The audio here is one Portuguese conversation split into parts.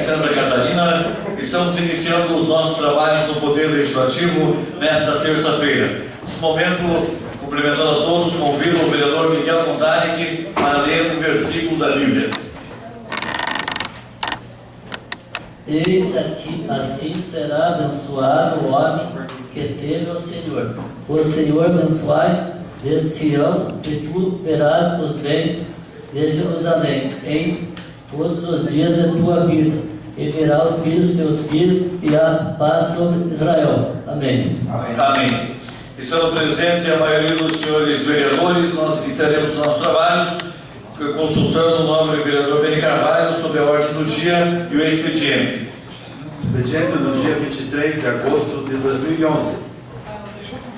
Santa Catarina. Estamos iniciando os nossos trabalhos no Poder Legislativo nesta terça-feira. Nesse momento, cumprimentando a todos, convido o vereador Miguel Contaric para ler um versículo da Bíblia. Eis aqui, assim será abençoado o homem que teme ao Senhor. O Senhor abençoai de Sião, e tu verás os bens de Jerusalém em todos os dias da tua vida, e verá os filhos teus filhos, e a paz sobre Israel. Amém. Amém. Estando presente a maioria dos senhores vereadores, nós iniciaremos os nossos trabalhos consultando o nobre vereador Beni Carvalho sobre a ordem do dia e o expediente. Expediente do dia 23 de agosto de 2011.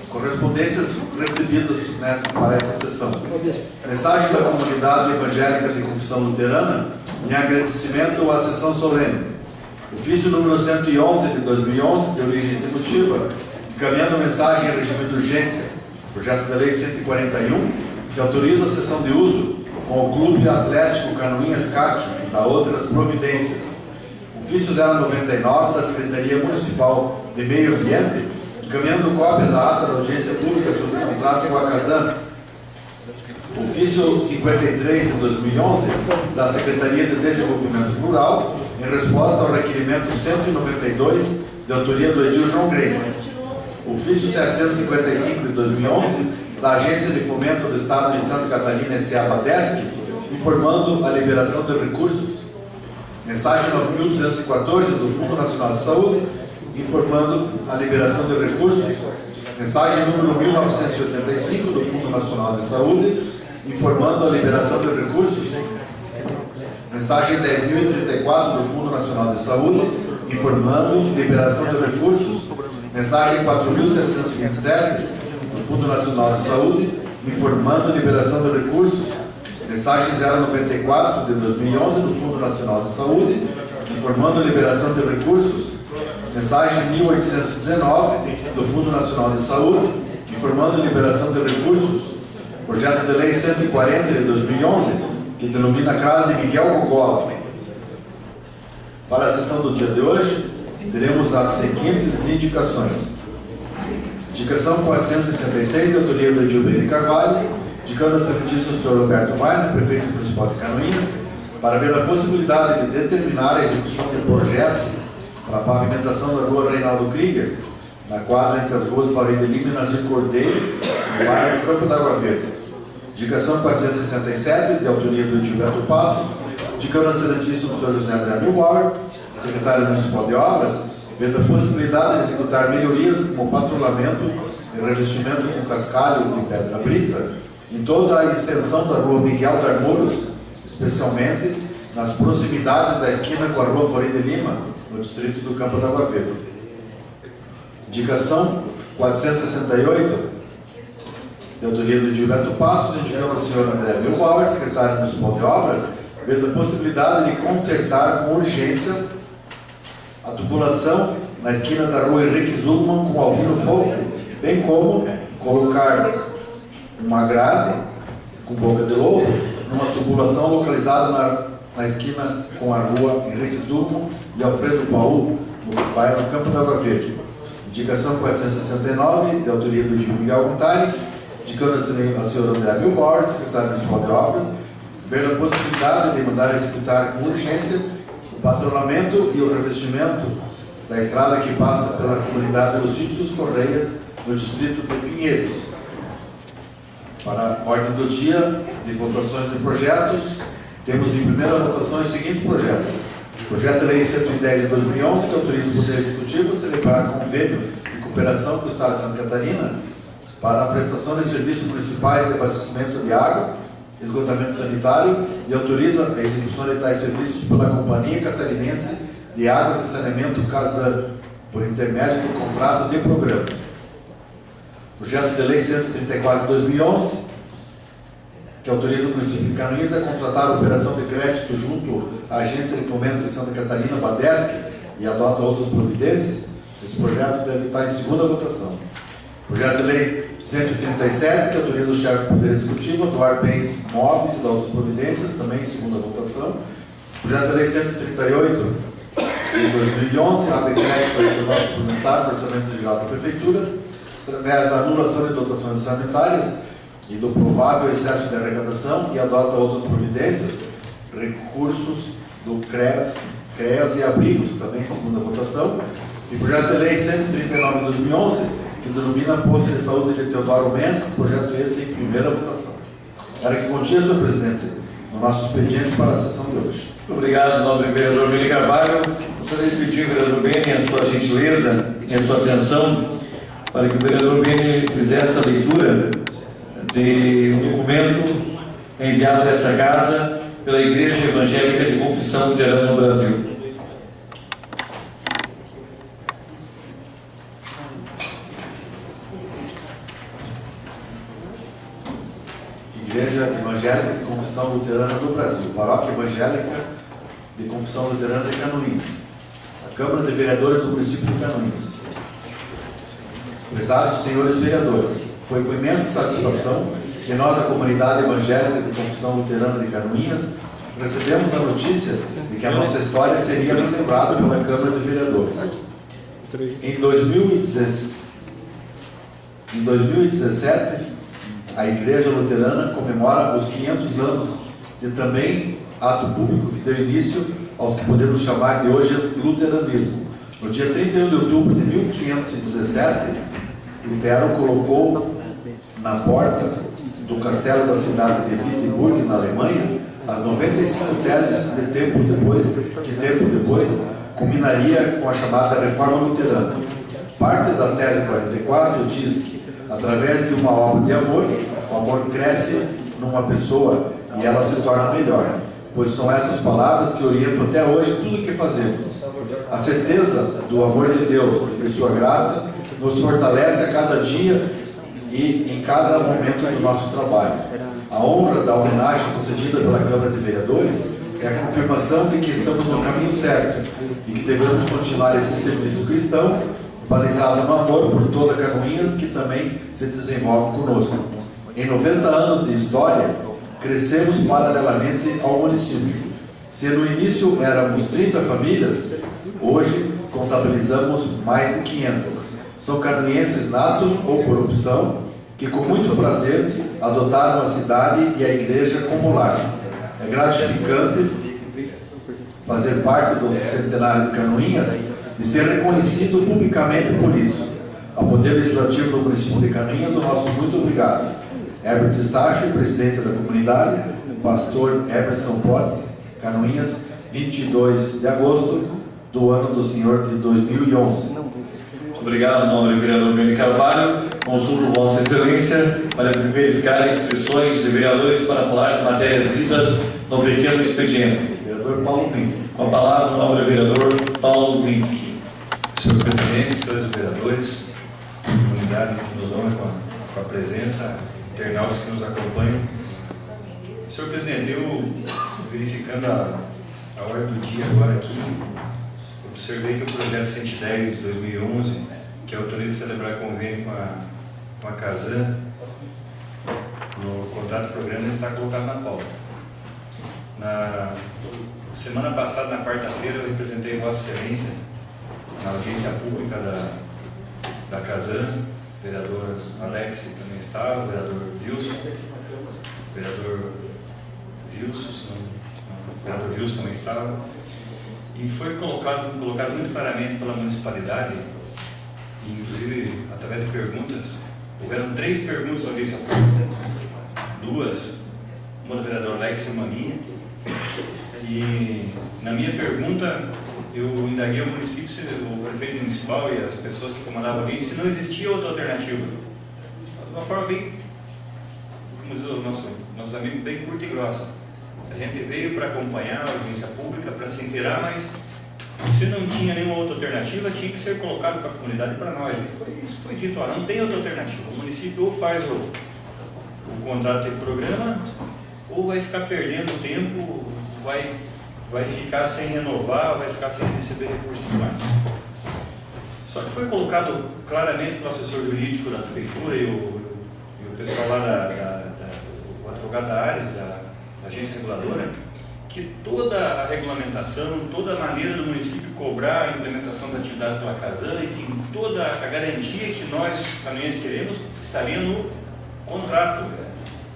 Correspondências recebidas para essa sessão. Mensagem da Comunidade Evangélica de Confissão Luterana em agradecimento à sessão solene. Ofício número 111 de 2011, de origem executiva, encaminhando mensagem em regime de urgência. Projeto de Lei 141, que autoriza a cessão de uso com o Clube Atlético Canoinhas CAC e da outras providências. Ofício 099 da Secretaria Municipal de Meio Ambiente, encaminhando cópia da ata da audiência pública sobre o contrato com a Casan. Ofício 53 de 2011 da Secretaria de Desenvolvimento Rural, em resposta ao requerimento 192 de autoria do edil João Grey. Ofício 755 de 2011 da Agência de Fomento do Estado de Santa Catarina S.A. Badesc, informando a liberação de recursos. Mensagem 9214 do Fundo Nacional de Saúde, informando a liberação de recursos. Mensagem número 1985 do Fundo Nacional de Saúde, informando a liberação de recursos. Mensagem 10.034 do Fundo Nacional de Saúde, informando liberação de recursos. Mensagem 4.727 do Fundo Nacional de Saúde, informando liberação de recursos. Mensagem 094 de 2011 do Fundo Nacional de Saúde, informando liberação de recursos. Mensagem 1819 do Fundo Nacional de Saúde, informando liberação de recursos. Projeto de Lei 140 de 2011, que denomina a Casa de Miguel Gogola. Para a sessão do dia de hoje, teremos as seguintes indicações. Indicação 466, de autoria do edil Beni Carvalho, indicando a excelentíssimo do Sr. Roberto Maina, prefeito municipal de Canoinhas, para ver a possibilidade de determinar a execução de projeto para a pavimentação da rua Reinaldo Krieger, na quadra entre as ruas Faria de Lima e Nazir Cordeiro, no bairro Campo d'Água Verde. Indicação 467, de autoria do edil Beto Passos, indicando a excelentíssimo do Sr. José André Milbauer, secretário municipal de obras, vendo a possibilidade de executar melhorias como patrulhamento e revestimento com cascalho de pedra brita em toda a extensão da rua Miguel Darmuros, especialmente nas proximidades da esquina com a rua Faria de Lima, no distrito do Campo d'Água Verde. Indicação 468, de autoria do Gilberto Passos, indicando ao senhor André Milbauer, secretário municipal de obras, vendo a possibilidade de consertar com urgência a tubulação na esquina da rua Henrique Zulman com Alvino Folk, bem como colocar uma grade com boca de lobo numa tubulação localizada na esquina com a rua Henrique Zulman e Alfredo Paul, no bairro Campo d'Água Verde. Indicação 469, de autoria do edil Miguel Contari, indicando ao senhor André Milbauer, secretário municipal de obras, ver a possibilidade de mandar executar com urgência o patrulhamento e o revestimento da estrada que passa pela comunidade dos Sítios dos Correias, no distrito de Pinheiros. Para a ordem do dia de votações de projetos, temos em primeira votação os seguintes projetos. Projeto de Lei 110 de 2011, que autoriza o Poder Executivo a celebrar convênio de cooperação com o Estado de Santa Catarina para a prestação de serviços municipais de abastecimento de água, esgotamento sanitário, e autoriza a execução de tais serviços pela Companhia Catarinense de Águas e Saneamento Casan, por intermédio do contrato de programa. Projeto de Lei 134 de 2011, que autoriza o município de Canoinhas a contratar a operação de crédito junto à Agência de Fomento de Santa Catarina, Badesc, e adota outras providências. Esse projeto deve estar em segunda votação. Projeto de Lei 137, que autoriza o chefe do Poder Executivo a doar bens móveis e dar outras providências, também em segunda votação. Projeto de Lei 138, Em 2011, há decreto adicional suplementar para o orçamento geral da Prefeitura, através da anulação de dotações orçamentárias e do provável excesso de arrecadação, e adota outras providências, recursos do CREAS e abrigos, também em segunda votação, e projeto de lei 139 de 2011, que denomina posto de saúde de Teodoro Mendes, projeto esse em primeira votação. Era que continha, senhor presidente, no nosso expediente para a sessão de hoje. Obrigado, nobre vereador Beni Carvalho. Gostaria de pedir ao vereador Beni a sua gentileza e a sua atenção para que o vereador Beni fizesse a leitura de um documento enviado dessa casa pela Igreja Evangélica de Confissão Luterana no Brasil. Igreja Evangélica de Confissão Luterana do Brasil, Paróquia Evangélica de Confissão Luterana de Canoinhas, a Câmara de Vereadores do município de Canoinhas. Prezados senhores vereadores, foi com imensa satisfação que nós, a comunidade evangélica de Confissão Luterana de Canoinhas, recebemos a notícia de que a nossa história seria relembrada pela Câmara de Vereadores. Em 2017, a Igreja Luterana comemora os 500 anos de também ato público que deu início aos que podemos chamar de hoje luteranismo. No dia 31 de outubro de 1517, Lutero colocou na porta do castelo da cidade de Wittenberg, na Alemanha, as 95 teses que tempo depois culminaria com a chamada Reforma Luterana. Parte da tese 44 diz que, através de uma obra de amor, o amor cresce numa pessoa e ela se torna melhor, pois são essas palavras que orientam até hoje tudo o que fazemos. A certeza do amor de Deus e de sua graça nos fortalece a cada dia e em cada momento do nosso trabalho. A honra da homenagem concedida pela Câmara de Vereadores é a confirmação de que estamos no caminho certo e que devemos continuar esse serviço cristão balizado no amor por toda Canoinhas, que também se desenvolve conosco. Em 90 anos de história, crescemos paralelamente ao município. Se no início éramos 30 famílias, hoje contabilizamos mais de 500. São canoinhenses natos ou por opção, que com muito prazer adotaram a cidade e a igreja como lar. É gratificante fazer parte do centenário de Canoinhas e ser reconhecido publicamente por isso. Ao Poder Legislativo do município de Canoinhas, o nosso muito obrigado. Herbert Sacho, presidente da comunidade, pastor Emerson Pote, Canoinhas, 22 de agosto do ano do Senhor de 2011. Obrigado, nobre vereador Beni Carvalho. Consulto Vossa Excelência para verificar as inscrições de vereadores para falar de matérias lidas no pequeno expediente. Vereador Paulo Glinski. Com a palavra, o nobre vereador Paulo Glinski. Senhor presidente, senhores vereadores, comunidade que nos honra com a presença, internautas que nos acompanham. Senhor presidente, eu, verificando a ordem do dia agora aqui, observei que o projeto 110 de 2011, que autoriza celebrar convênio com a Casan, no contrato de programa, está colocado na pauta. Na semana passada, na quarta-feira, eu representei Vossa Excelência na audiência pública da Casan, o vereador Alex também estava, o vereador Wilson também estava, e foi colocado muito claramente pela municipalidade, inclusive através de perguntas. Houveram 3 perguntas na audiência pública, 2, uma do vereador Alex e uma minha, e na minha pergunta eu indaguei ao município, o prefeito municipal e as pessoas que comandavam a audiência, se não existia outra alternativa. De uma forma bem, como diz o nosso amigo, bem curta e grossa. A gente veio para acompanhar a audiência pública, para se inteirar, mas se não tinha nenhuma outra alternativa, tinha que ser colocado para a comunidade e para nós. E isso foi dito, não tem outra alternativa. O município ou faz o contrato de programa, ou vai ficar perdendo tempo, vai ficar sem renovar, vai ficar sem receber recursos demais. Só que foi colocado claramente pelo assessor jurídico da prefeitura e o pessoal lá o advogado da Ares, da agência reguladora, que toda a regulamentação, toda a maneira do município cobrar a implementação da atividade pela Casan, enfim, toda a garantia que nós, caminhoneiros, queremos, estaria no contrato.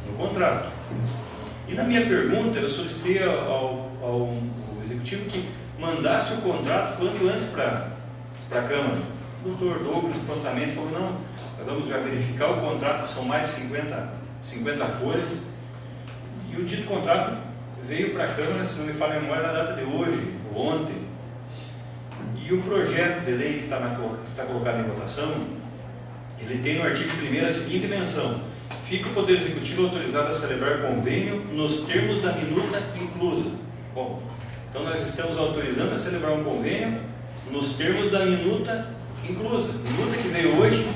No contrato. E na minha pergunta, eu solicitei ao Executivo que mandasse o contrato quanto antes para a Câmara. O doutor Douglas prontamente falou, não, nós vamos já verificar o contrato, são mais de 50 folhas, e o dito contrato veio para a Câmara, se não me falha a memória, na data de hoje, ou ontem. E o projeto de lei que está colocado em votação, ele tem no artigo 1º a seguinte menção: fica o Poder Executivo autorizado a celebrar convênio nos termos da minuta inclusa. Bom, então nós estamos autorizando a celebrar um convênio nos termos da minuta inclusa. Minuta que veio hoje,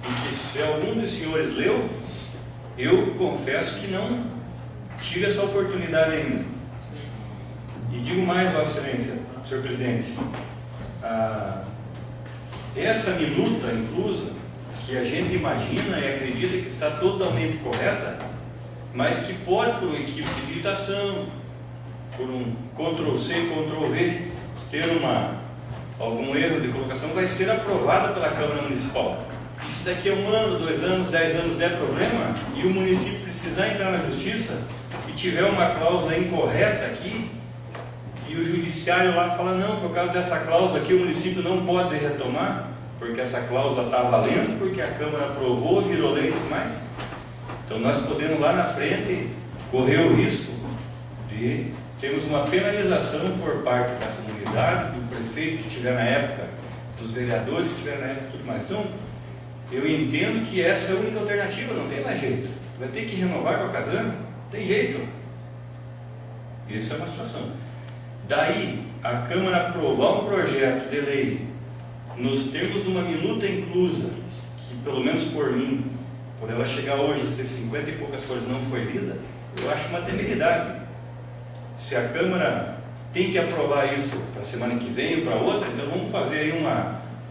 e que se algum dos senhores leu, eu confesso que não tive essa oportunidade ainda. E digo mais, Vossa Excelência, senhor presidente, essa minuta inclusa, que a gente imagina e acredita que está totalmente correta, mas que pode, por um equívoco de digitação, por um Ctrl+C, Ctrl+V, ter algum erro de colocação, vai ser aprovada pela Câmara Municipal. E se daqui a 1 ano, 2 anos, 10 anos der problema, e o município precisar entrar na justiça, e tiver uma cláusula incorreta aqui, e o judiciário lá fala, não, por causa dessa cláusula aqui o município não pode retomar, porque essa cláusula está valendo, porque a Câmara aprovou, virou lei e tudo mais. Então nós podemos lá na frente correr o risco de termos uma penalização por parte da comunidade, do prefeito que tiver na época, dos vereadores que tiver na época e tudo mais. Então, eu entendo que essa é a única alternativa, não tem mais jeito. Vai ter que renovar com a Casan, não tem jeito. Essa é uma situação. Daí, a Câmara aprovar um projeto de lei nos termos de uma minuta inclusa, que pelo menos por mim, por ela chegar hoje a ser 50 e poucas folhas não foi lida, eu acho uma temeridade. Se a Câmara tem que aprovar isso para a semana que vem ou para outra, então vamos fazer aí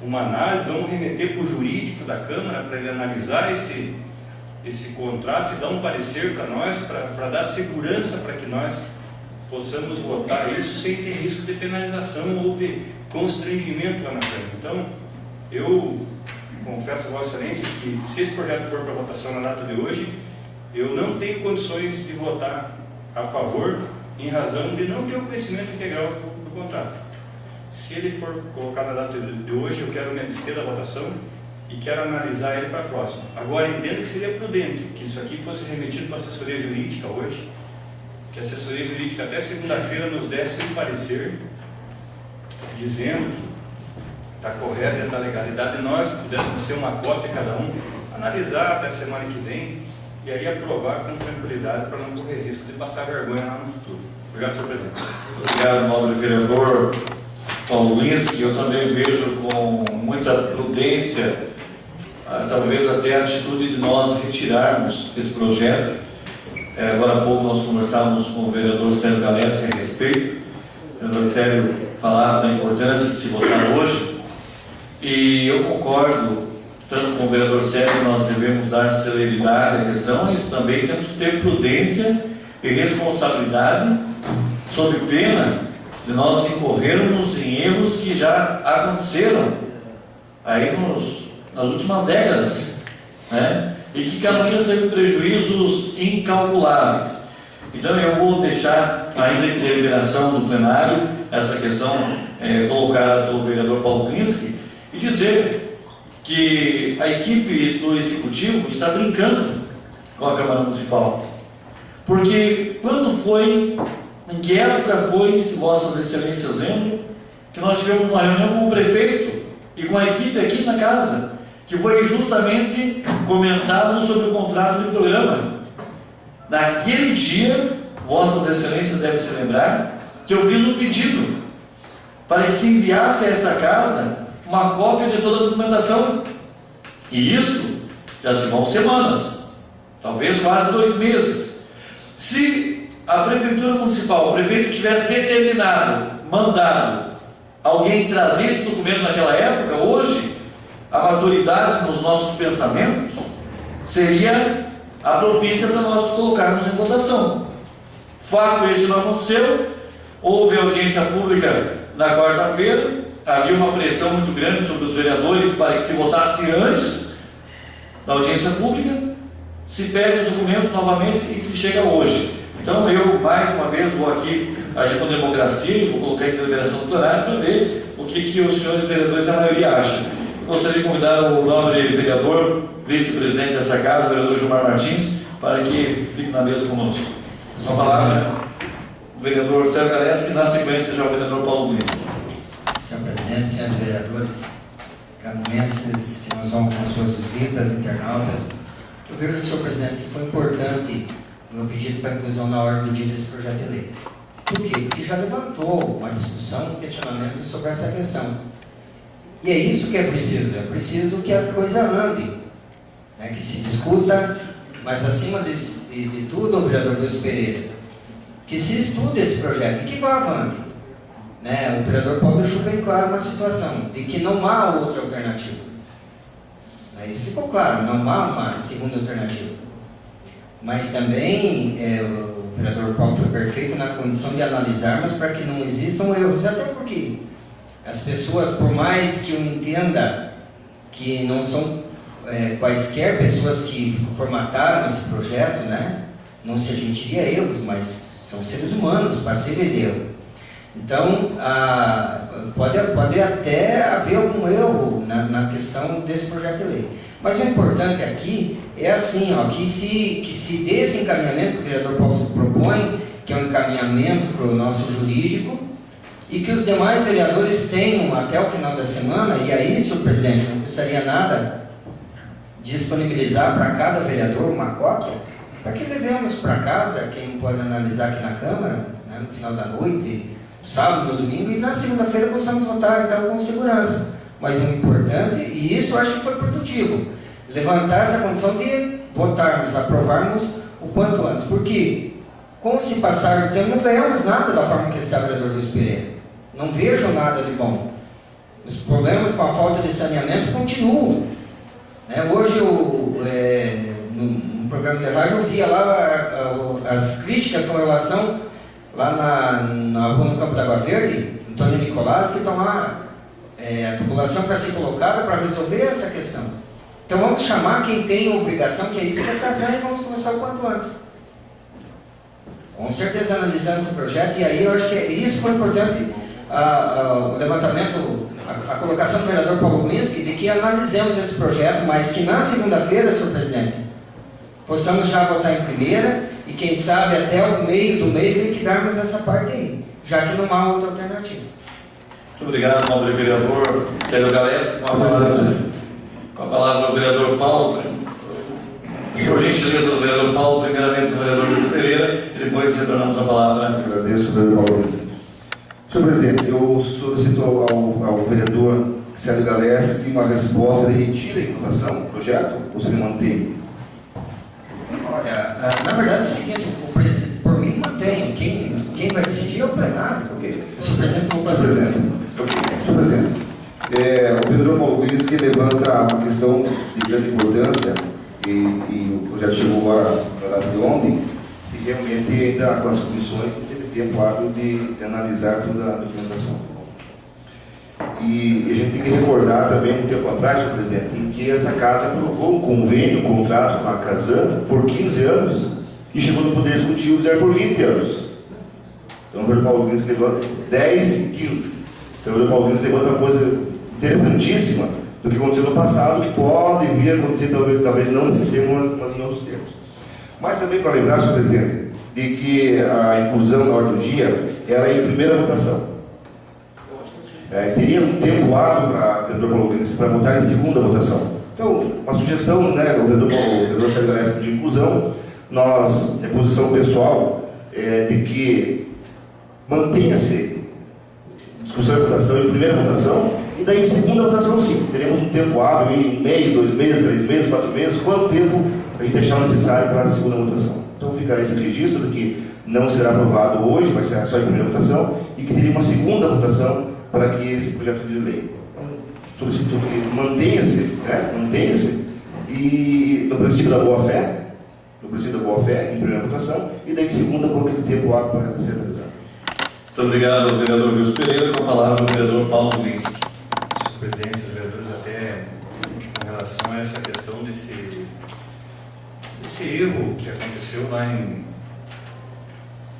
uma análise, vamos remeter para o jurídico da Câmara para ele analisar esse contrato e dar um parecer para nós, para dar segurança para que nós possamos votar isso sem ter risco de penalização ou de constrangimento lá na Câmara. Então, eu confesso a Vossa Excelência que se esse projeto for para votação na data de hoje, eu não tenho condições de votar a favor em razão de não ter o conhecimento integral do contrato. Se ele for colocado na data de hoje, eu quero me abster da votação e quero analisar ele para a próxima. Agora, entendo que seria prudente que isso aqui fosse remetido para a assessoria jurídica hoje, que a assessoria jurídica até segunda-feira nos desse um parecer dizendo que está correta, está legalidade, e nós pudéssemos ter uma cópia cada um, analisar até semana que vem e aí aprovar com tranquilidade para não correr risco de passar vergonha lá no futuro. Obrigado, senhor presidente. Obrigado, nobre vereador Paulo Lins, eu também vejo com muita prudência, talvez até a atitude de nós retirarmos esse projeto. Agora há pouco nós conversávamos com o vereador Sérgio Galessi a respeito. O vereador Sérgio falava da importância de se votar hoje, e eu concordo tanto com o vereador Sérgio que nós devemos dar celeridade à questão, mas também temos que ter prudência e responsabilidade, sob pena de nós incorrermos em erros que já aconteceram aí nas últimas décadas, né? E que Canoinhas teve prejuízos incalculáveis. Então eu vou deixar ainda em deliberação do plenário essa questão colocada pelo vereador Paulo Klinski e dizer que a equipe do Executivo está brincando com a Câmara Municipal. Porque quando foi, em que época foi, se Vossas Excelências lembram, que nós tivemos uma reunião com o prefeito e com a equipe aqui na casa, que foi justamente comentado sobre o contrato de programa. Naquele dia, Vossas Excelências devem se lembrar que eu fiz um pedido para que se enviasse a essa casa uma cópia de toda a documentação. E isso já se vão semanas, talvez quase 2 meses. Se a Prefeitura Municipal, o prefeito tivesse determinado, mandado alguém trazer esse documento naquela época, hoje, a maturidade nos nossos pensamentos seria a propícia para nós colocarmos em votação. Fato este não aconteceu. Houve audiência pública na quarta-feira, havia uma pressão muito grande sobre os vereadores para que se votasse antes da audiência pública, se pede os documentos novamente e se chega hoje. Então eu, mais uma vez, vou aqui agir com democracia e vou colocar em deliberação do plenário para ver o que os senhores vereadores, a maioria, acham. Gostaria de convidar o nobre vereador, vice-presidente dessa casa, o vereador Gilmar Martins, para que fique na mesa conosco. Com a palavra, o vereador Sérgio Galés, que na sequência já o vereador Paulo Luiz. Senhor presidente, senhores vereadores, caminhenses que nos honram com suas visitas, internautas, eu vejo, senhor presidente, que foi importante o meu pedido para inclusão na ordem do dia desse projeto de lei. Por quê? Porque já levantou uma discussão, um questionamento sobre essa questão. E é isso que é preciso que a coisa ande, né? Que se discuta, mas acima de tudo, o vereador Wilson Pereira, que se estude esse projeto e que vá avante. Né? O vereador Paulo deixou bem claro uma situação, de que não há outra alternativa. Né? Isso ficou claro, não há uma segunda alternativa. Mas também o vereador Paulo foi perfeito na condição de analisarmos para que não existam erros, até porque as pessoas, por mais que eu entenda que não são quaisquer pessoas que formataram esse projeto, né? Não se admitiria erros, mas são seres humanos, passíveis de erro. Então, pode até haver algum erro na questão desse projeto de lei. Mas o importante aqui é assim, ó, que se dê esse encaminhamento que o vereador Paulo propõe, que é um encaminhamento para o nosso jurídico, e que os demais vereadores tenham até o final da semana, e aí, senhor presidente, não custaria nada disponibilizar para cada vereador uma cópia, para que levemos para casa, quem pode analisar aqui na Câmara, né, no final da noite, no sábado, no domingo, e na segunda-feira possamos votar então com segurança. Mas o importante, e isso eu acho que foi produtivo, levantar essa condição de votarmos, aprovarmos o quanto antes, porque com se passar do tempo não ganhamos nada da forma que está o vereador Wilson Pereira. Não vejo nada de bom. Os problemas com a falta de saneamento continuam. Hoje, no programa de rádio, eu via lá as críticas com relação lá na rua no Campo da Água Verde, Antônio Nicolás, que estão lá, a tubulação para ser colocada para resolver essa questão. Então vamos chamar quem tem a obrigação, que é isso, para casar, e vamos começar o quanto antes. Com certeza analisamos o projeto, e aí eu acho que isso foi importante, o levantamento, a colocação do vereador Paulo Minski, de que analisemos esse projeto, mas que na segunda-feira, senhor presidente, possamos já votar em primeira, e quem sabe até o meio do mês liquidarmos essa parte aí, já que não há outra alternativa. Muito obrigado, nobre vereador Sérgio Galés. Com a palavra o vereador Paulo. Por gentileza do vereador Paulo, primeiramente o vereador Luiz Pereira, e depois retornamos a palavra. Agradeço, vereador Paulo Luiz. Senhor presidente, eu solicito ao vereador Sérgio Galés uma resposta de retira em votação o projeto, ou se ele mantém? Olha, na verdade é o seguinte, por mim mantenho, quem vai decidir é o plenário. Senhor presidente, Senhor presidente, o vereador Paulo Luiz que levanta uma questão de grande importância, e o projeto chegou agora na data de ontem, e realmente ainda com as comissões teve tempo hábil de analisar toda a documentação. E a gente tem que recordar também, um tempo atrás, senhor presidente, em que essa casa aprovou um convênio, um contrato com a Casan por 15 anos, e chegou no Poder Executivo zero por 20 anos. Então o vereador Paulo Luiz levanta 10 e 15. Então o vereador Paulo Luiz levanta uma coisa interessantíssima do que aconteceu no passado, que pode vir a acontecer talvez não nesses termos, mas em outros termos. Mas também para lembrar, senhor presidente, de que a inclusão na ordem do dia era em primeira votação. Teria um tempo hábil para o vereador Paulo Luiz para votar em segunda votação. Então, uma sugestão, né, o vereador Sérgio Galés de inclusão, nós, é posição pessoal, de que mantenha-se discussão e votação em primeira votação, e daí em segunda votação sim, teremos um tempo hábil, em 1 mês, 2 meses, 3 meses, 4 meses, quanto tempo a gente deixar necessário para a segunda votação. Então fica esse registro de que não será aprovado hoje, vai ser só em primeira votação, e que teria uma segunda votação para que esse projeto vire lei. Então, solicito que mantenha-se, e no princípio da boa-fé, no princípio da boa-fé, em primeira votação, e daí em segunda, com aquele tempo hábil para ser analisado. Muito obrigado, vereador Wilson Pereira. Com a palavra, o vereador Paulo Lindsky. Senhor presidente, os vereadores, até com relação a essa questão desse erro que aconteceu lá em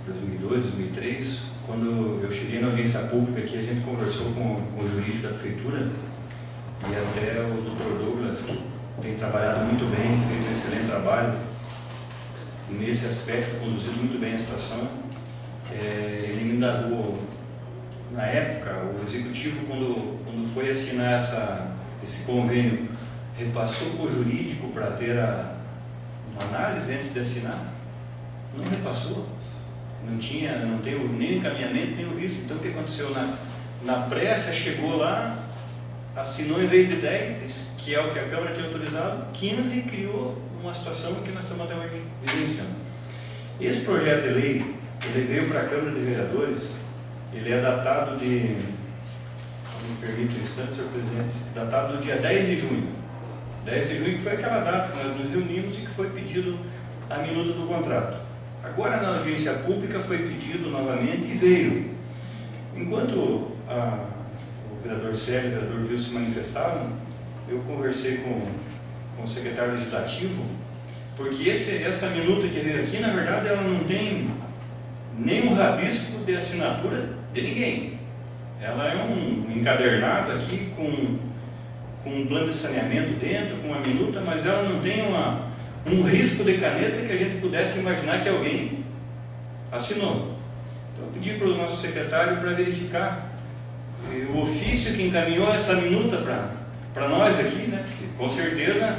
2002, 2003, quando eu cheguei na audiência pública aqui, a gente conversou com o jurídico da prefeitura e até o Dr. Douglas, que tem trabalhado muito bem, fez um excelente trabalho nesse aspecto, conduzido muito bem a situação. Ele me indagou, na época, o executivo, quando foi assinar esse convênio, repassou para o jurídico para ter uma análise antes de assinar? Não repassou. Não tem nem o encaminhamento, nem o visto. Então o que aconteceu? Na pressa, chegou lá, assinou em vez de 10, que é o que a Câmara tinha autorizado, 15, e criou uma situação que nós estamos até hoje vivenciando. Esse projeto de lei, ele veio para a Câmara de Vereadores, ele é datado de, me permite um instante, senhor presidente, datado do dia 10 de junho. 10 de junho, que foi aquela data que nós nos reunimos e que foi pedido a minuta do contrato. Agora, na audiência pública, foi pedido novamente e veio. Enquanto o vereador Célio e o vereador Wilson se manifestavam, eu conversei com o secretário legislativo, porque essa minuta que veio aqui, na verdade, ela não tem nenhum rabisco de assinatura de ninguém. Ela é um encadernado aqui com um plano de saneamento dentro, com uma minuta, mas ela não tem um risco de caneta que a gente pudesse imaginar que alguém assinou. Então eu pedi para o nosso secretário para verificar o ofício que encaminhou essa minuta para nós aqui, né? Porque com certeza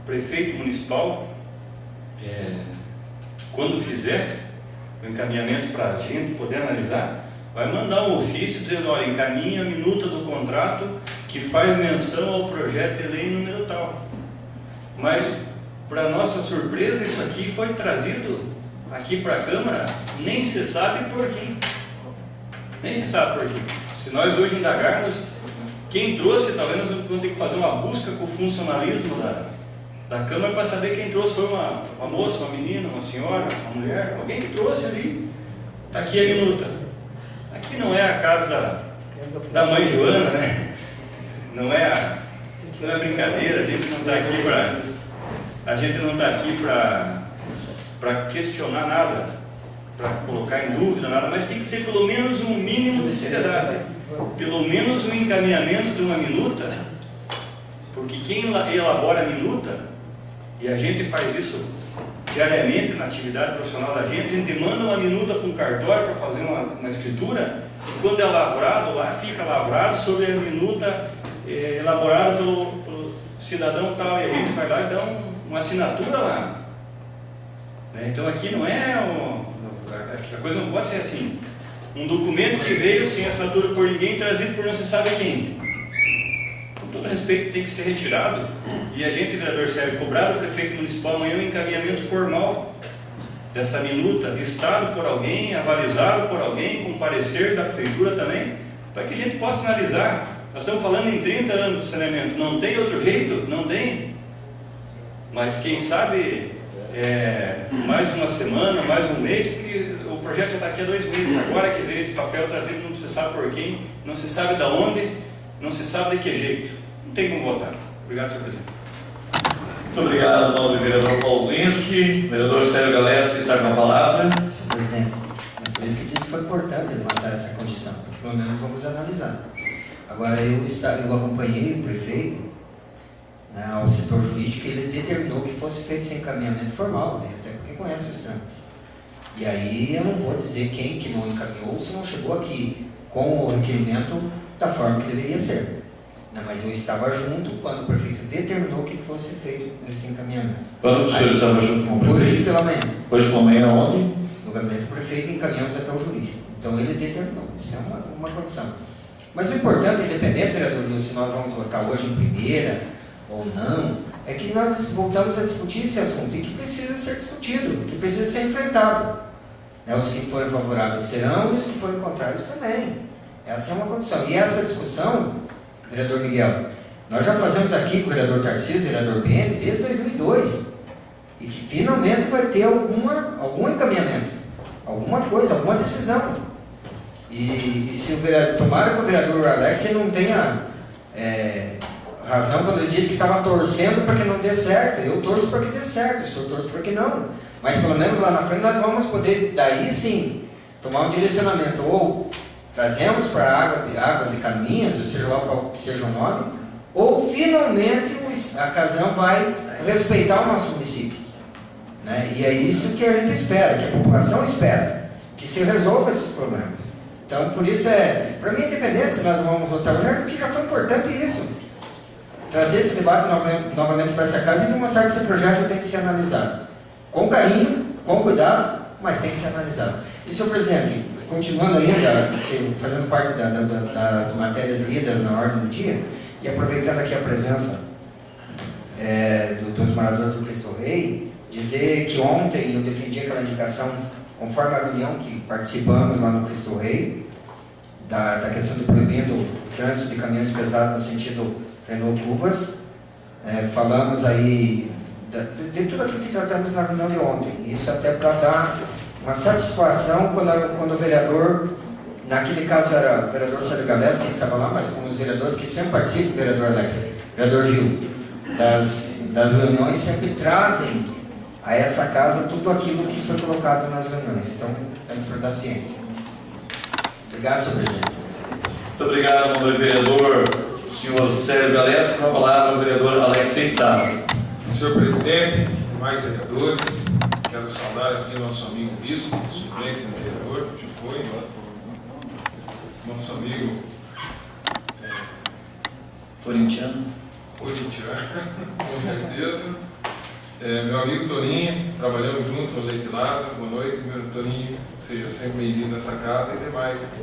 o prefeito municipal, quando fizer o encaminhamento para a gente poder analisar, vai mandar um ofício dizendo, olha, encaminha a minuta do contrato que faz menção ao projeto de lei número tal. Mas, para nossa surpresa, isso aqui foi trazido aqui para a Câmara, nem se sabe por quê. Nem se sabe por quê. Se nós hoje indagarmos, quem trouxe, talvez nós vamos ter que fazer uma busca com o funcionalismo da Câmara para saber quem trouxe. Foi uma moça, uma menina, uma senhora, uma mulher, alguém que trouxe ali. Está aqui a minuta. Aqui não é a casa da mãe Joana, né? Não é brincadeira, a gente não está aqui para questionar nada, para colocar em dúvida nada, mas tem que ter pelo menos um mínimo de seriedade, pelo menos um encaminhamento de uma minuta, porque quem elabora a minuta, e a gente faz isso diariamente na atividade profissional da gente, a gente manda uma minuta para um cartório para fazer uma escritura, e quando é lavrado lá, fica lavrado sobre a minuta elaborada pelo cidadão tal, e a gente vai lá e dá uma assinatura lá. Então aqui não é a coisa não pode ser assim, um documento que veio sem assinatura por ninguém, trazido por não se sabe quem. Com todo respeito, tem que ser retirado, e a gente, vereador Sérgio, cobrar do prefeito municipal amanhã um encaminhamento formal dessa minuta, vistado por alguém, avalizado por alguém, com parecer da prefeitura também, para que a gente possa analisar. Nós estamos falando em 30 anos de saneamento, não tem outro jeito? Não tem. Mas quem sabe mais uma semana, mais um mês, porque o projeto já está aqui há 2 meses, agora que veio esse papel trazido, não se sabe por quem, não se sabe de onde, não se sabe de que jeito. Não tem como votar. Obrigado, senhor presidente. Muito obrigado, nobre vereador Paulo Lindsky. Vereador Célio Galés, que está com a palavra. Senhor presidente, mas por isso que eu disse que foi importante levantar essa condição, porque pelo menos vamos analisar. Agora, eu acompanhei o prefeito, né, ao setor jurídico, ele determinou que fosse feito esse encaminhamento formal, né, até porque conhece os trâmites. E aí eu não vou dizer quem que não encaminhou, se não chegou aqui com o requerimento da forma que deveria ser. Não, mas eu estava junto quando o prefeito determinou que fosse feito esse encaminhamento. Quando o senhor estava junto com o prefeito? Hoje pela manhã. Hoje pela manhã, onde? No gabinete do prefeito, encaminhamos até o jurídico. Então ele determinou, isso é uma condição. Mas o importante, independente, vereador, se nós vamos votar hoje em primeira ou não, é que nós voltamos a discutir esse assunto e que precisa ser discutido, que precisa ser enfrentado. Os que forem favoráveis serão e os que forem contrários também. Essa é uma condição. E essa discussão, vereador Miguel, nós já fazemos aqui com o vereador Tarcísio, vereador BN, desde 2002. e que finalmente vai ter algum encaminhamento, alguma coisa, alguma decisão. E se o vereador, tomara que o vereador Alex não tenha razão quando ele disse que estava torcendo para que não dê certo. Eu torço para que dê certo, o senhor torce para que não. Mas pelo menos lá na frente nós vamos poder, daí sim, tomar um direcionamento. Ou trazemos para águas e caminhos, ou seja lá qual que seja o nome, ou finalmente a Casam vai respeitar o nosso município. Né? E é isso que a gente espera, que a população espera, que se resolva esses problemas. Então, por isso para mim, independente se nós vamos votar ou não, porque já foi importante isso. Trazer esse debate novamente para essa casa e mostrar que esse projeto tem que ser analisado. Com carinho, com cuidado, mas tem que ser analisado. E, senhor presidente, continuando ainda, fazendo parte das matérias lidas na ordem do dia, e aproveitando aqui a presença dos moradores do Cristo Rei, dizer que ontem eu defendi aquela indicação, conforme a reunião que participamos lá no Cristo Rei, da questão de proibindo o trânsito de caminhões pesados no sentido Renault Cubas. Falamos aí de tudo aquilo que tratamos na reunião de ontem. Isso até para dar uma satisfação quando o vereador, naquele caso era o vereador Sérgio Galés que estava lá, mas com os vereadores que sempre participam, o vereador Alex, o vereador Gil, das reuniões sempre trazem a essa casa tudo aquilo que foi colocado nas reuniões. Então, temos para dar ciência. Obrigado, senhor presidente. Muito obrigado, nobre vereador, senhor Sérgio Galés. Com a palavra, o vereador Alexei Sá. Senhor presidente, demais vereadores, quero saudar aqui o nosso amigo bispo, suplente do vereador, já foi, nosso amigo Corintiano, com certeza. Meu amigo Toninho, trabalhamos juntos no Leite Lázaro. Boa noite, meu Toninho, seja sempre bem-vindo nessa casa e demais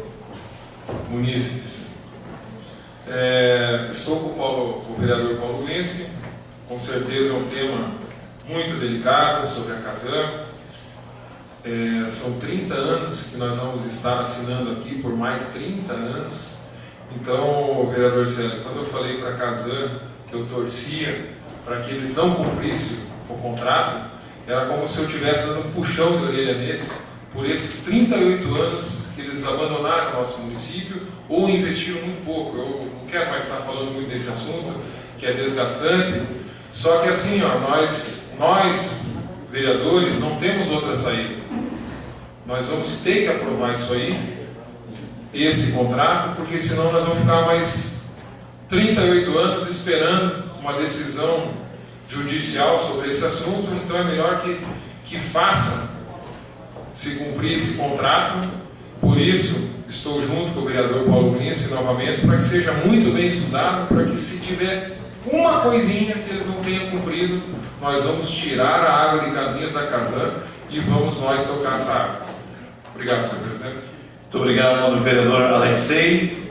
munícipes. Estou com o vereador Paulo Linsky. Com certeza é um tema muito delicado sobre a Casam. São 30 anos que nós vamos estar assinando aqui, por mais 30 anos. Então, vereador Célio, quando eu falei para a Casam que eu torcia para que eles não cumprissem o contrato, era como se eu estivesse dando um puxão de orelha neles por esses 38 anos que eles abandonaram o nosso município ou investiram muito pouco. Eu não quero mais estar falando muito desse assunto, que é desgastante, só que assim, nós vereadores não temos outra saída. Nós vamos ter que aprovar isso aí, esse contrato, porque senão nós vamos ficar mais 38 anos esperando uma decisão judicial sobre esse assunto. Então é melhor que faça se cumprir esse contrato. Por isso estou junto com o vereador Paulo Linsky novamente, para que seja muito bem estudado, para que se tiver uma coisinha que eles não tenham cumprido, nós vamos tirar a água de caminhos da Casam e vamos nós tocar essa água. Obrigado, senhor presidente. muito obrigado, nobre vereador Alexei.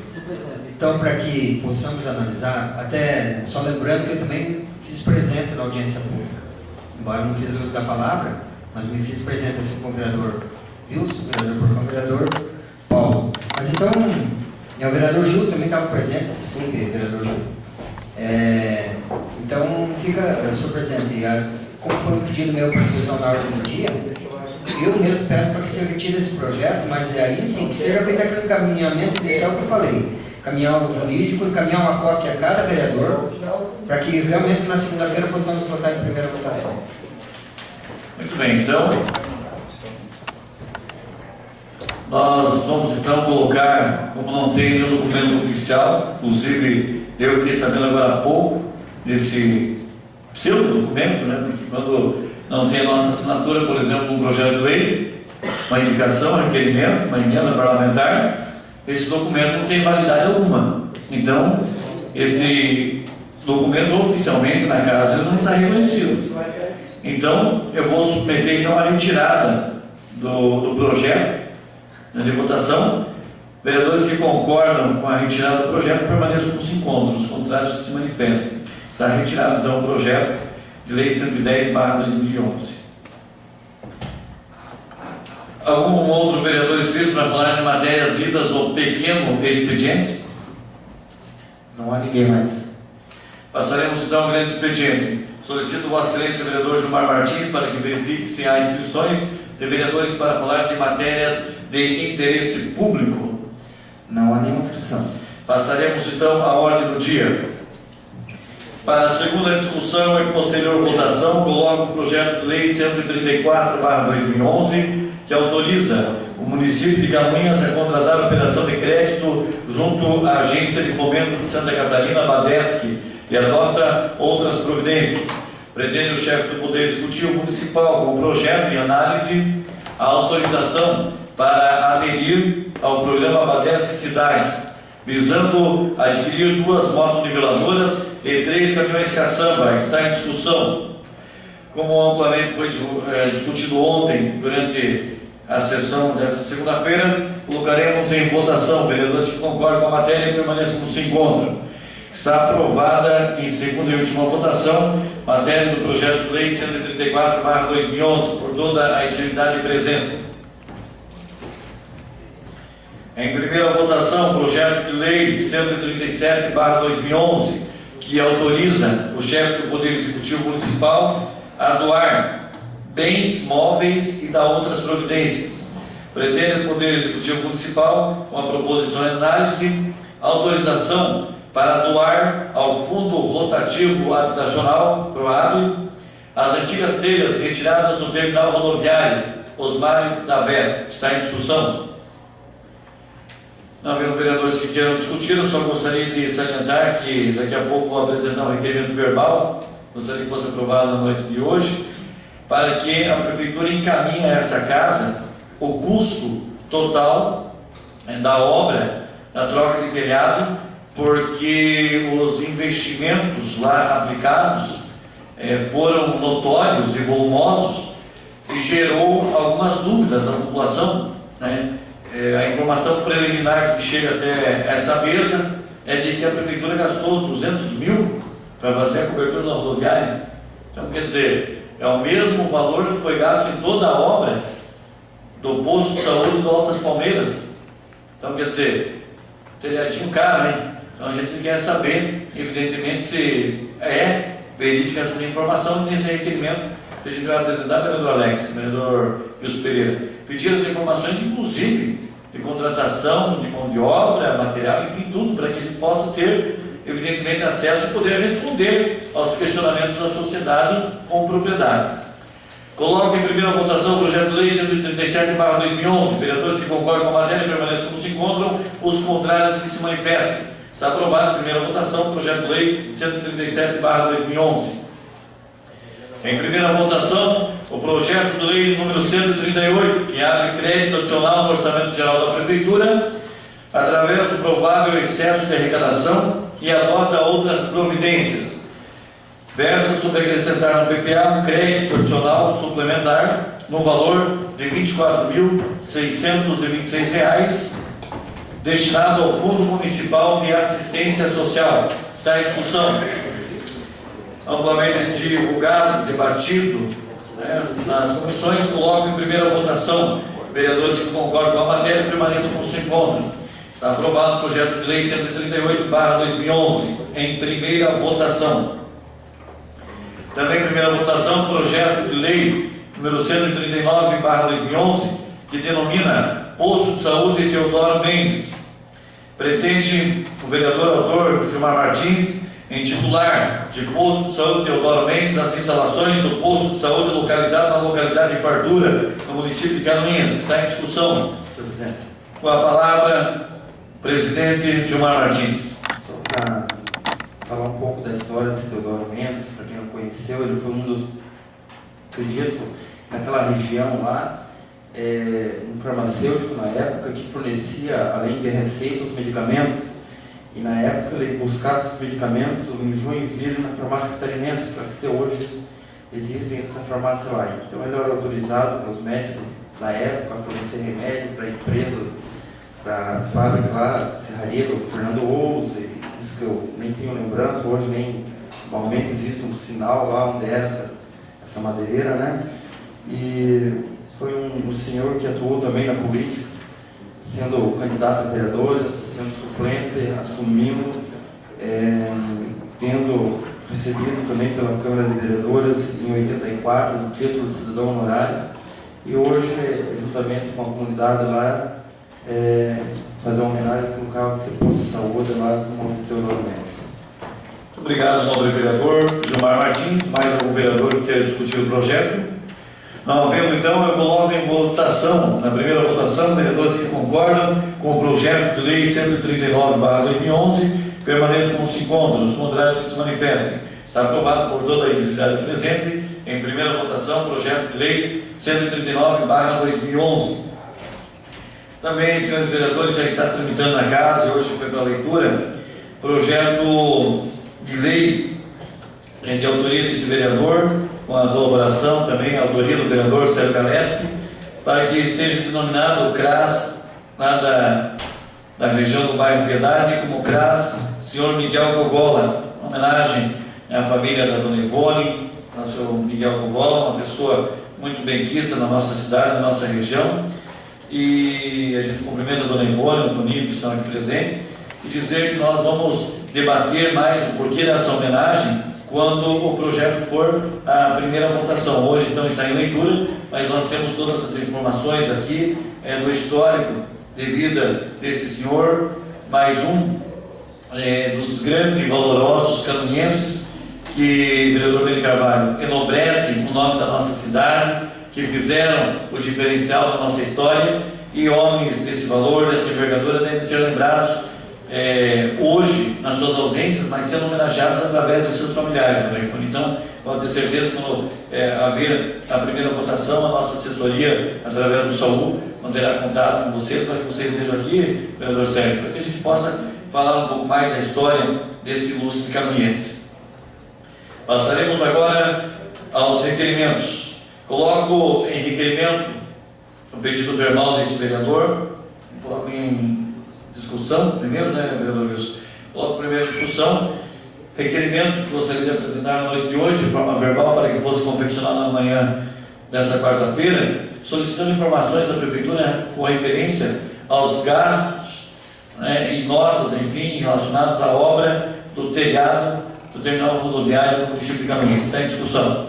Então, para que possamos analisar, até só lembrando que eu também fiz presente na audiência pública, embora não fiz uso da palavra, mas me fiz presente assim com o vereador Wilson, com o vereador Paulo. Mas então, o vereador Gil também estava presente, desculpe, vereador Gil. Então, senhor presidente, como foi um pedido meu para inclusão na ordem do dia, eu mesmo peço para que se retire esse projeto, mas aí sim que seja feito aquele encaminhamento inicial que eu falei. Caminhar o jurídico, encaminhar uma cópia a cada vereador, para que realmente na segunda-feira possamos votar em primeira votação. Muito bem, então nós vamos então colocar, como não tem nenhum documento oficial, inclusive eu fiquei sabendo agora há pouco desse pseudo-documento, né? Porque quando não tem a nossa assinatura, por exemplo, um projeto de lei, uma indicação, um requerimento, uma emenda parlamentar, esse documento não tem validade alguma. Então, esse documento oficialmente na casa não está reconhecido. Então, eu vou submeter então a retirada do projeto de votação. Vereadores que concordam com a retirada do projeto permaneçam como se encontram, os contrários se manifestem. Está retirado então o projeto de lei 110/2011. Algum outro vereador inscrito para falar de matérias lidas no pequeno expediente? Não há ninguém mais. Passaremos então ao grande expediente. Solicito Vossa Excelência, vereador Gilmar Martins, para que verifique se há inscrições de vereadores para falar de matérias de interesse público. Não há nenhuma inscrição. Passaremos então à ordem do dia. Para a segunda discussão e posterior votação, coloco o projeto de lei 134/2011, que autoriza o município de Canoinhas a contratar a operação de crédito junto à Agência de Fomento de Santa Catarina, Badesc, e adota outras providências. Pretende o chefe do Poder Executivo Municipal, com o projeto em análise, a autorização para aderir ao programa Badesc Cidades, visando adquirir 2 motoniveladoras e 3 caminhões caçamba. Está em discussão. Como amplamente foi discutido ontem, durante a sessão desta segunda-feira, colocaremos em votação. Vereadores que concordam com a matéria permaneçam como se encontram. Está aprovada em segunda e última votação, matéria do projeto de lei 134/2011, por toda a entidade presente. Em primeira votação, projeto de lei 137/2011, que autoriza o chefe do Poder Executivo Municipal a doar bens móveis e dar outras providências. Pretende o Poder Executivo Municipal, com a proposição de análise, autorização para doar ao Fundo Rotativo Habitacional, FROAB, as antigas telhas retiradas do terminal rodoviário Osmário da Vera. Está em discussão. Não havendo vereadores que queiram discutir, eu só gostaria de salientar que daqui a pouco vou apresentar um requerimento verbal, gostaria que fosse aprovado na noite de hoje, para que a Prefeitura encaminhe a essa casa o custo total da obra, da troca de telhado, porque os investimentos lá aplicados foram notórios e volumosos e gerou algumas dúvidas à população, né? A informação preliminar que chega até essa mesa é de que a Prefeitura gastou 200 mil para fazer a cobertura da rodoviária. Então, quer dizer, é o mesmo valor que foi gasto em toda a obra do posto de saúde do Altas Palmeiras. Então, quer dizer, telhadinho caro, hein? Então, a gente quer saber, evidentemente, se é verídica essa informação nesse requerimento que a gente vai apresentar, vereador Alex, vereador Wilson Pereira. Pedir as informações, inclusive, de contratação, de mão de obra, material, enfim, tudo, para que a gente possa ter, evidentemente, acesso e poder responder aos questionamentos da sociedade com propriedade. Coloco em primeira votação o projeto de lei 137/2011. Vereadores que concordam com a matéria permaneçam como se encontram, os contrários que se manifestem. Está aprovado em primeira votação o projeto de lei 137/2011. Em primeira votação, o projeto de lei número 138, que abre crédito adicional no Orçamento Geral da Prefeitura, através do provável excesso de arrecadação, e adota outras providências. Versa sobre acrescentar no PPA um crédito adicional suplementar no valor de R$ 24.626, destinado ao Fundo Municipal de Assistência Social. Está em discussão. Amplamente divulgado, debatido, né, nas comissões, coloco em primeira votação. Vereadores que concordam com a matéria permaneçam como se encontram. Está aprovado o projeto de lei 138/2011 em primeira votação. Também em primeira votação, projeto de lei número 139/2011, que denomina Posto de Saúde Teodoro Mendes. Pretende o vereador autor Gilmar Martins em titular de Posto de Saúde Teodoro Mendes as instalações do posto de saúde localizado na localidade de Fartura, no município de Canoinhas. Está em discussão. Senhor presidente. Com a palavra, presidente Gilmar Martins. Só para falar um pouco da história de Teodoro Mendes, para quem não conheceu, ele foi um dos, acredito, naquela região lá, um farmacêutico na época que fornecia, além de receita, os medicamentos. E na época ele buscava esses medicamentos em Joinville, na farmácia catarinense, que até hoje existem essa farmácia lá. Então ele era autorizado pelos médicos da época a fornecer remédio para a empresa, para a fábrica lá, serraria do Fernando Ouza, isso que eu nem tenho lembrança, hoje nem normalmente existe um sinal lá onde era essa madeireira, né? E foi um senhor que atuou também na política, sendo candidato a vereadores, sendo suplente, assumindo, recebido também pela Câmara de Vereadores em 84, no título de cidadão honorário, e hoje, juntamente com a comunidade lá, fazer uma homenagem para o carro de posto de saúde lá no Teodoro Mendes. Muito obrigado, nobre vereador Gilmar Martins. Mais algum vereador que queira discutir o projeto? Não havendo, então, eu coloco em votação, na primeira votação, vereadores que concordam com o projeto de lei 139/2011, permaneçam como se encontram, os contrários que se manifestem. Está aprovado por toda a entidade presente. Em primeira votação, projeto de lei 139/2011. Também, senhores vereadores, já está tramitando na casa, e hoje foi para leitura, projeto de lei de autoria desse vereador, com a colaboração também, a autoria do vereador Sérgio Galeski, para que seja denominado o CRAS, lá da região do bairro Piedade, como CRAS Senhor Miguel Cogola, homenagem à família da dona Ivone, ao senhor Miguel Cogola, uma pessoa muito benquista na nossa cidade, na nossa região, e a gente cumprimenta a dona Ivone, o Toninho, que estão aqui presentes, e dizer que nós vamos debater mais o porquê dessa homenagem quando o projeto for a primeira votação. Hoje, então, está em leitura, mas nós temos todas as informações aqui do histórico de vida desse senhor, mais um dos grandes e valorosos canonienses que o vereador Beni Carvalho enobrece o nome da nossa cidade, que fizeram o diferencial da nossa história, e homens desse valor, dessa envergadura, devem ser lembrados hoje, nas suas ausências, mas sendo homenageados através dos seus familiares. Né? Então, pode ter certeza que quando haver a primeira votação, a nossa assessoria, através do Saúl, manterá contato com vocês, para que vocês estejam aqui, vereador Sérgio, para que a gente possa falar um pouco mais da história desse ilustre canoniense. Passaremos agora aos requerimentos. Coloco em requerimento o pedido verbal desse vereador, coloco em discussão primeiro, né, vereador Wilson? Coloco primeiro em discussão, requerimento que gostaria de apresentar na noite de hoje, de forma verbal, para que fosse confeccionado na manhã dessa quarta-feira, solicitando informações da Prefeitura com referência aos gastos e notas, enfim, relacionados à obra do telhado do terminal rodoviário do município de Canoinhas. Está em discussão.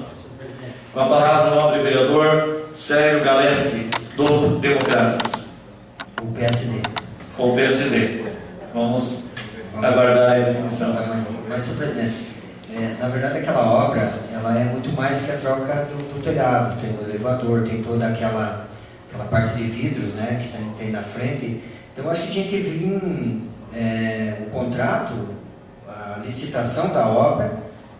Com a palavra o nobre vereador Sérgio Galeski, do Democratas. O PSD. Com o PSD. Vamos aguardar a definição. Mas, senhor presidente, na verdade aquela obra, ela é muito mais que a troca do telhado. Tem o elevador, tem toda aquela parte de vidros, né, que tem na frente. Então eu acho que tinha que vir o contrato, a licitação da obra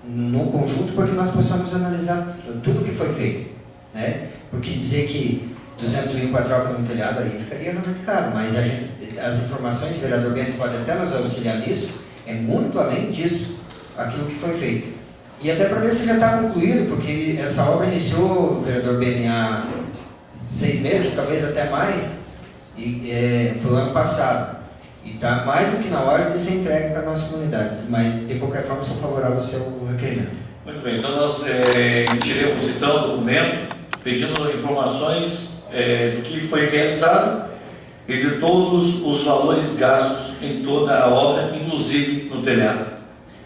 no conjunto, para que nós possamos analisar tudo o que foi feito, né? Porque dizer que 200 mil para a troca de um telhado aí ficaria realmente caro, mas as informações do vereador Bento pode até nos auxiliar nisso, é muito além disso, aquilo que foi feito. E até para ver se já está concluído, porque essa obra iniciou, vereador Bento, há 6 meses, talvez até mais, e foi o ano passado. E está mais do que na hora de ser entregue para a nossa comunidade. Mas, de qualquer forma, sou favorável ao seu requerimento. Muito bem, então nós emitiremos então o documento pedindo informações do que foi realizado e de todos os valores gastos em toda a obra, inclusive no telhado.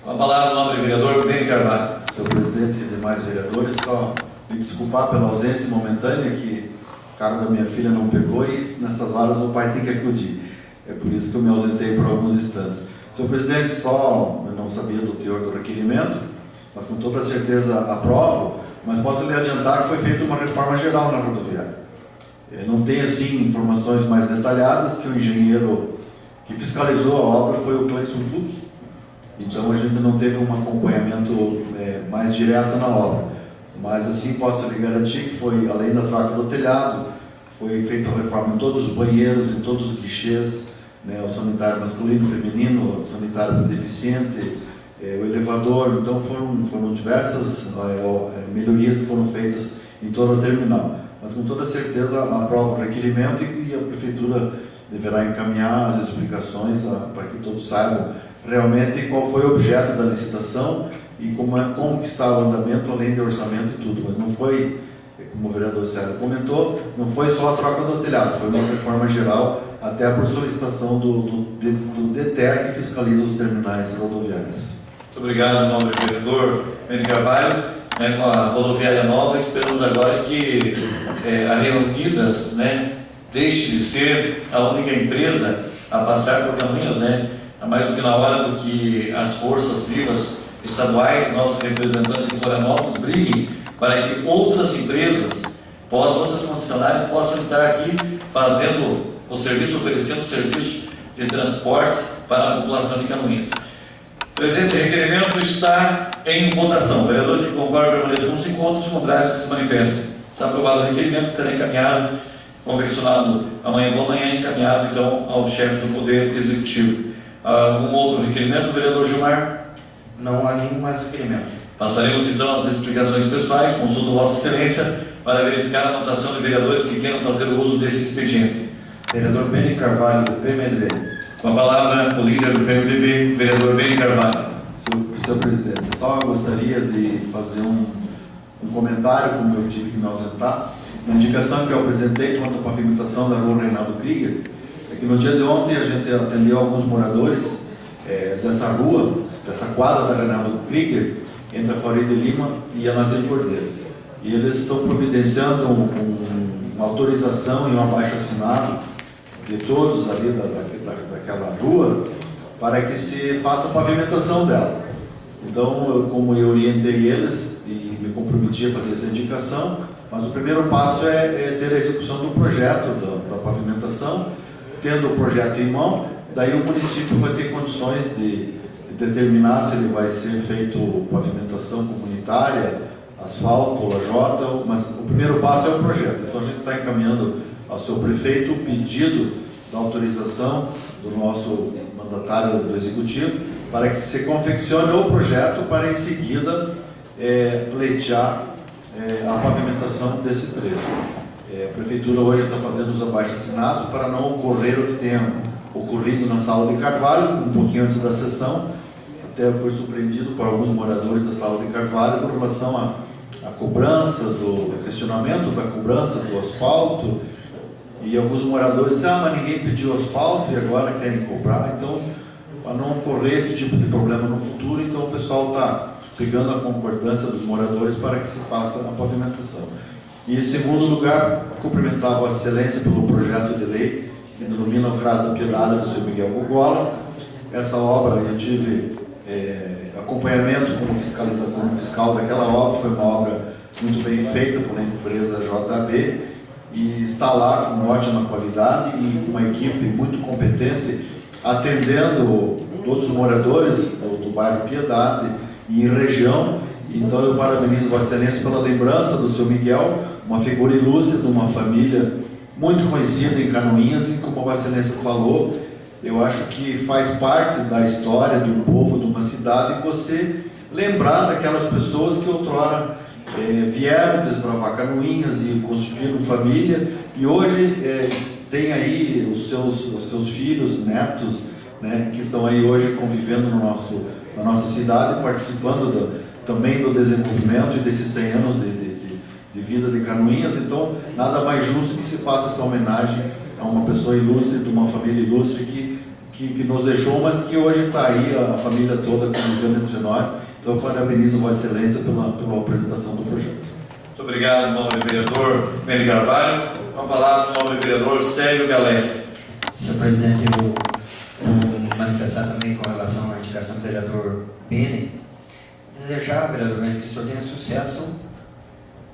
Com a palavra o nobre vereador Beni Carvalho. Senhor presidente e demais vereadores, só me desculpar pela ausência momentânea, que o carro da minha filha não pegou e nessas horas o pai tem que acudir. É por isso que eu me ausentei por alguns instantes. Senhor presidente, só eu não sabia do teor do requerimento, mas com toda certeza aprovo, mas posso lhe adiantar que foi feita uma reforma geral na rodoviária. Não tem assim informações mais detalhadas, que o engenheiro que fiscalizou a obra foi o Cleison Fluck, então a gente não teve um acompanhamento mais direto na obra. Mas assim posso lhe garantir que foi, além da troca do telhado, foi feita a reforma em todos os banheiros, em todos os guichês, né, o sanitário masculino, feminino, o sanitário para deficiente, o elevador. Então foram diversas melhorias que foram feitas em todo o terminal. Mas com toda certeza aprovo o requerimento e a Prefeitura deverá encaminhar as explicações para que todos saibam realmente qual foi o objeto da licitação e como que está o andamento, além do orçamento e tudo. Mas não foi, como o vereador Sérgio comentou, não foi só a troca do telhado, foi uma reforma geral, até por solicitação do DETER, que fiscaliza os terminais rodoviários. Muito obrigado, nobre vereador Beni Carvalho. Com a rodoviária nova, esperamos agora que a Reunidas, deixe de ser a única empresa a passar por Canoinhas, mais do que na hora do que as forças vivas estaduais, nossos representantes em Florianópolis, briguem para que outras empresas, outras concessionárias possam estar aqui fazendo o serviço, oferecendo o serviço de transporte para a população de Canoinhas. Presidente, o requerimento está em votação. Vereadores que concordam permaneçam nos encontros, contrários que se manifestem. Está aprovado o requerimento, será encaminhado, confeccionado amanhã pela manhã, encaminhado então ao chefe do Poder Executivo. Algum outro requerimento, vereador Gilmar? Não há nenhum mais requerimento. Passaremos então às explicações pessoais, consulto Vossa Excelência, para verificar a anotação de vereadores que queiram fazer o uso desse expediente. Vereador Beni Carvalho, do PMDB. Com a palavra, o líder do PMDB, vereador Beni Carvalho. Senhor presidente, só eu gostaria de fazer um comentário, como eu tive que me ausentar. Na indicação que eu apresentei quanto à pavimentação da rua Reinaldo Krieger, é que no dia de ontem a gente atendeu alguns moradores dessa rua, dessa quadra da Reinaldo Krieger, entre a Faria de Lima e a Nazir Cordeiro. E eles estão providenciando uma autorização e um abaixo-assinado de todos ali daquela rua para que se faça a pavimentação dela. Então, como eu orientei eles e me comprometi a fazer essa indicação, mas o primeiro passo é ter a execução do projeto da pavimentação. Tendo o projeto em mão, daí o município vai ter condições de determinar se ele vai ser feito pavimentação comunitária, asfalto, lajota, mas o primeiro passo é o projeto. Então a gente está encaminhando ao seu prefeito o pedido da autorização do nosso mandatário do Executivo para que se confeccione o projeto para em seguida pleitear a pavimentação desse trecho. A Prefeitura hoje está fazendo os abaixo-assinados para não ocorrer o que tenha ocorrido na Sala de Carvalho, um pouquinho antes da sessão. Até foi surpreendido por alguns moradores da Sala de Carvalho com relação à cobrança, do questionamento da cobrança do asfalto. E alguns moradores disseram, mas ninguém pediu asfalto e agora querem cobrar. Então, para não ocorrer esse tipo de problema no futuro, então o pessoal está pegando a concordância dos moradores para que se faça a pavimentação. E em segundo lugar, cumprimentar a Vossa Excelência pelo projeto de lei que denomina o CRAS da Piedade do Sr. Miguel Gogola. Essa obra eu tive acompanhamento como fiscal daquela obra, foi uma obra muito bem feita por uma empresa JB e está lá com ótima qualidade e uma equipe muito competente atendendo todos os moradores do bairro Piedade e região. Então eu parabenizo Vossa Excelência pela lembrança do Sr. Miguel, uma figura ilustre de uma família muito conhecida em Canoinhas e, como a Vossa Excelência falou, eu acho que faz parte da história de um povo, de uma cidade, você lembrar daquelas pessoas que outrora vieram desbravar Canoinhas e constituíram família e hoje tem aí os seus filhos, netos, que estão aí hoje convivendo na nossa cidade, participando também do desenvolvimento e desses 100 anos de vida de Canoinhas. Então, nada mais justo que se faça essa homenagem a uma pessoa ilustre, de uma família ilustre que nos deixou, mas que hoje está aí a família toda convivendo entre nós. Então, eu parabenizo Vossa Excelência pela apresentação do projeto. Muito obrigado, nobre vereador Beni Carvalho. Com a palavra, o nobre vereador Célio Galés. Senhor presidente, eu vou manifestar também com relação à indicação do vereador Beni. Desejar, vereador Beni, que o senhor tenha sucesso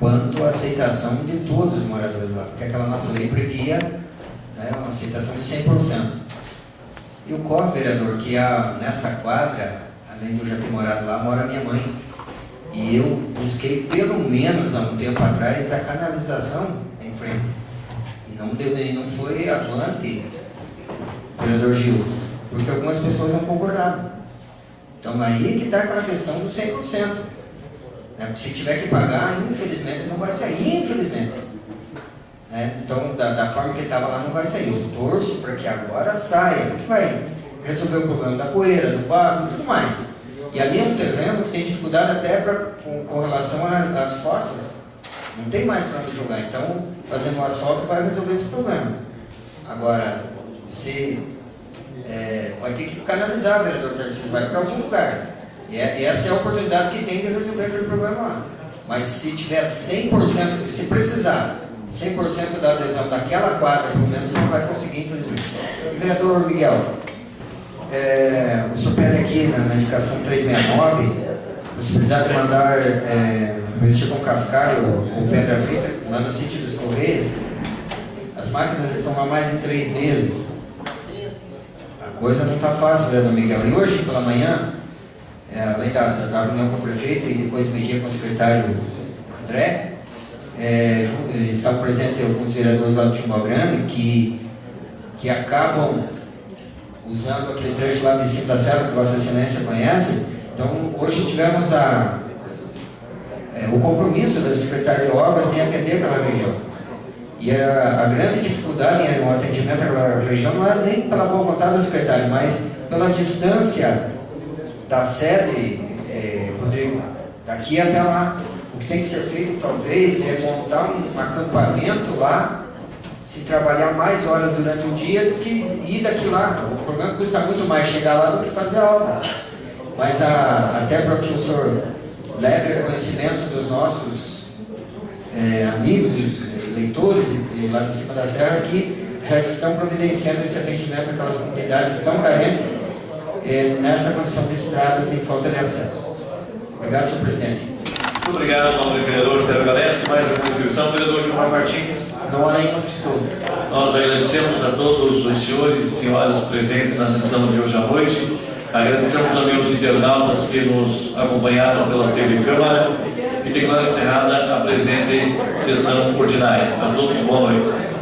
quanto à aceitação de todos os moradores lá, porque aquela nossa lei previa uma aceitação de 100%. E o COF, vereador, que nessa quadra, além de eu já ter morado lá, mora minha mãe. E eu busquei, pelo menos há um tempo atrás, a canalização em frente. E não foi avante, vereador Gil, porque algumas pessoas não concordaram. Então aí que está aquela questão do 100%. Porque se tiver que pagar, infelizmente não vai sair, infelizmente. Então, da forma que estava lá, não vai sair. Eu torço para que agora saia, porque vai resolver o problema da poeira, do barro e tudo mais. E ali é um terreno que tem dificuldade até com relação às fossas. Não tem mais para onde jogar. Então, fazendo o asfalto vai resolver esse problema. Agora, se vai ter que canalizar, vereador Tarcísio, vai para algum lugar. Essa é a oportunidade que tem de resolver aquele problema lá. Mas se tiver 100%, se precisar, 100% da adesão daquela quadra, pelo menos, não vai conseguir, infelizmente. E, vereador Miguel, o senhor pede aqui na indicação 369, possibilidade de mandar revestir com cascalho ou pedra brita, lá no sítio dos Correios. As máquinas estão há mais de 3 meses. A coisa não está fácil, vereador Miguel. E hoje, pela manhã, além da reunião com o prefeito e depois medir com o secretário André, estavam presentes alguns vereadores lá do Chumbal Grande que acabam usando aquele trecho lá de cima da serra que Vossa Excelência conhece. Então, hoje tivemos o compromisso do secretário de Obras em atender aquela região. E a grande dificuldade no atendimento àquela região não é nem pela boa vontade do secretário, mas pela distância da sede, Rodrigo, daqui até lá. O que tem que ser feito, talvez, é montar um acampamento lá, se trabalhar mais horas durante o dia do que ir daqui lá. O problema é que custa muito mais chegar lá do que fazer a obra. Mas até para que o senhor leve conhecimento dos nossos amigos, leitores lá de cima da serra, que já estão providenciando esse atendimento àquelas comunidades tão carentes nessa condição de estradas e falta de acesso. Obrigado, senhor presidente. Muito obrigado, em nome do vereador Sérgio Galessi. Mais uma contribuição, vereador Gilmar Martins. Não há nenhuma inscrição. Nós agradecemos a todos os senhores e senhoras presentes na sessão de hoje à noite. Agradecemos também aos internautas que nos acompanharam pela TV Câmara e declaro encerrada a presente sessão ordinária. A todos, boa noite.